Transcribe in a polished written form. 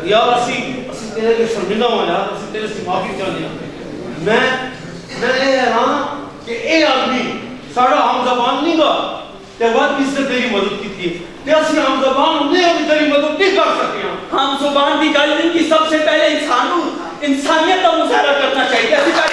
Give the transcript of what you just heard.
यार असी तेरे के शर्मिंदा हो यार, असी तेरे से माफी चाहते हैं। मैं हैरान कि ये आदमी साड़ा हम जबान नहीं गा ते बात इसने तेरी मदद की थी ते असी हम जबान ने अभी तेरी मदद नहीं कर सके। हम जुबान की गल नहीं की, सबसे पहले इंसानियत का मुजाहरा करना चाहिए।